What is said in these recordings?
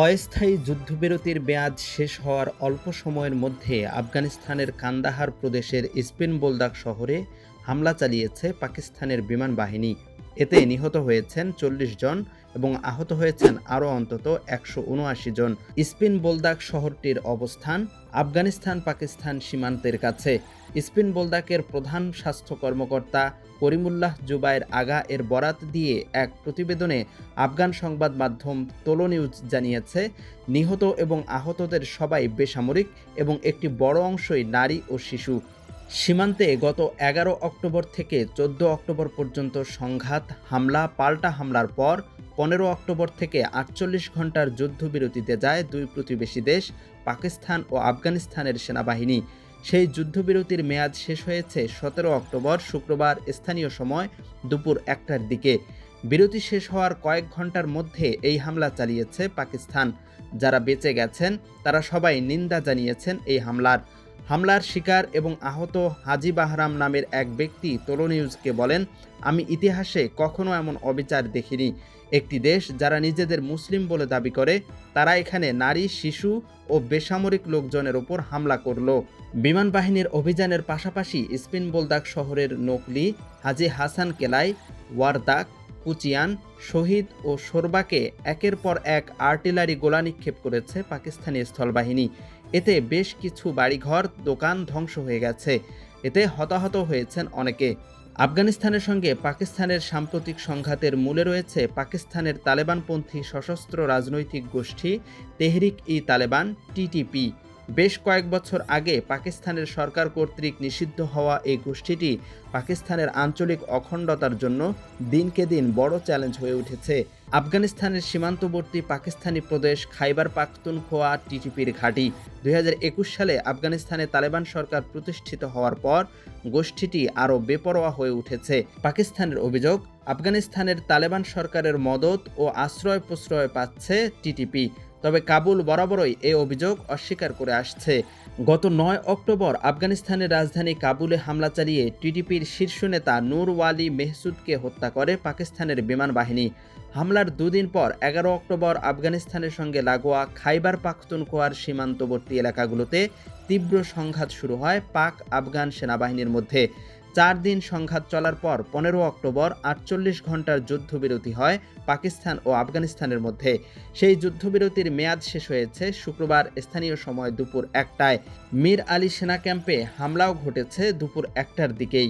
অস্থায়ী যুদ্ধবিরতির মেয়াদ শেষ হওয়ার অল্প সময়ের মধ্যে আফগানিস্তানের কান্দাহার প্রদেশের স্পিন বোলদাক শহরে হামলা চালিয়েছে পাকিস্তানের বিমান বাহিনী। এতে নিহত হয়েছেন ৪০ জন এবং আহত হয়েছেন আরও অন্তত ১৭৯ জন। স্পিন বোলদাক শহরটির অবস্থান আফগানিস্তান পাকিস্তান সীমান্তের কাছে। স্পিন বোলদাকের প্রধান স্বাস্থ্য কর্মকর্তা করিমুল্লাহ জুবায়ের আগা এর বরাত দিয়ে এক প্রতিবেদনে আফগান সংবাদ মাধ্যম তোলো নিউজ জানিয়েছে, নিহত এবং আহতদের সবাই বেসামরিক এবং একটি বড় অংশই নারী ও শিশু। সীমান্তে গত ১১ অক্টোবর থেকে ১৪ অক্টোবর পর্যন্ত সংঘাত, হামলা, পাল্টা হামলার পর ১৫ অক্টোবর থেকে ৪৮ ঘন্টার যুদ্ধবিরতিতে যায় দুই প্রতিবেশী দেশ পাকিস্তান ও আফগানিস্তানের সেনাবাহিনী। সেই যুদ্ধবিরতির মেয়াদ শেষ হয়েছে ১৭ অক্টোবর শুক্রবার স্থানীয় সময় দুপুর ১টার দিকে। বিরতি শেষ হওয়ার কয়েক ঘন্টার মধ্যে এই হামলা চালিয়েছে পাকিস্তান। যারা বেঁচে গেছেন তারা সবাই নিন্দা জানিয়েছেন এই হামলার শিকার এবং আহত হাজি বাহরাম নামের এক ব্যক্তি তোলো নিউজকে বলেন, আমি ইতিহাসে কখনো এমন অবিচার দেখিনি। একটি দেশ যারা নিজেদের মুসলিম বলে দাবি করে, তারা এখানে নারী, শিশু ও বেসামরিক লোকজনের ওপর হামলা করল। বিমান বাহিনীর অভিযানের পাশাপাশি স্পিন বোলদাক শহরের নোকলি, হাজি হাসান কেলাই, ওয়ারদাক, কুচিয়ান, শহীদ ও শোরবাকে একের পর এক আর্টিলারি গোলা নিক্ষেপ করেছে পাকিস্তানি স্থলবাহিনী। এতে বেশ কিছু বাড়িঘর, দোকান ধ্বংস হয়ে গেছে। এতে হতাহত হয়েছেন অনেকে। আফগানিস্তানের সঙ্গে পাকিস্তানের সাম্প্রতিক সংঘাতের মূলে রয়েছে পাকিস্তানের তালেবানপন্থী সশস্ত্র রাজনৈতিক গোষ্ঠী তেহরিক-ই-তালেবান (TTP). বেশ কয়েক বছর আগে পাকিস্তানের সরকার কর্তৃক নিষিদ্ধ হওয়া এই গোষ্ঠীটি পাকিস্তানের আঞ্চলিক অখণ্ডতার জন্য দিনকে দিন বড় চ্যালেঞ্জ হয়ে উঠেছে। আফগানিস্তানের সীমান্তবর্তী পাকিস্তানি প্রদেশ খাইবার পাখতুনখোয়া TTPর ঘাঁটি। ২০২১ সালে আফগানিস্তানে তালেবান সরকার প্রতিষ্ঠিত হওয়ার পর গোষ্ঠীটি আরও বেপরোয়া হয়ে উঠেছে। পাকিস্তানের অভিযোগ, আফগানিস্তানের তালেবান সরকারের মদত ও আশ্রয় প্রশ্রয় পাচ্ছে TTP। তবে কাবুল বরাবরই এই অভিযোগ অস্বীকার করে আসছে। গত ৯ অক্টোবর আফগানিস্তানের রাজধানী কাবুলে হামলা চালিয়ে TTPর শীর্ষ নেতা নূর ওয়ালি মেহসুদকে হত্যা করে পাকিস্তানের বিমান বাহিনী। হামলার দুদিন পর ১১ অক্টোবর আফগানিস্তানের সঙ্গে লাগোয়া খাইবার পাখতুনখোয়ার সীমান্তবর্তী এলাকাগুলোতে তীব্র সংঘাত শুরু হয় পাক আফগান সেনাবাহিনীর মধ্যে। ৪ দিন সংঘাত চলার পর ১৫ অক্টোবর ৪৮ ঘন্টার যুদ্ধবিরতি হয় পাকিস্তান ও আফগানিস্তানের মধ্যে। সেই যুদ্ধবিরতির মেয়াদ শেষ হয়েছে শুক্রবার স্থানীয় সময় দুপুর ১টায়। মীর আলী সেনা ক্যাম্পে হামলাও ঘটেছে দুপুর ১টার দিকেই।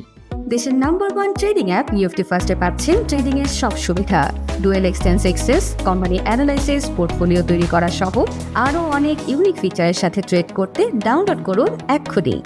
দেশের নাম্বার 1 ট্রেডিং অ্যাপ নিফটি ফার্স্টে পাচ্ছেন ট্রেডিং এর সব সুবিধা, dual exchange access, company analysis, portfolio তৈরি করা সহ আরও অনেক ইউনিক ফিচারের সাথে ট্রেড করতে ডাউনলোড করুন এক্ষুনি।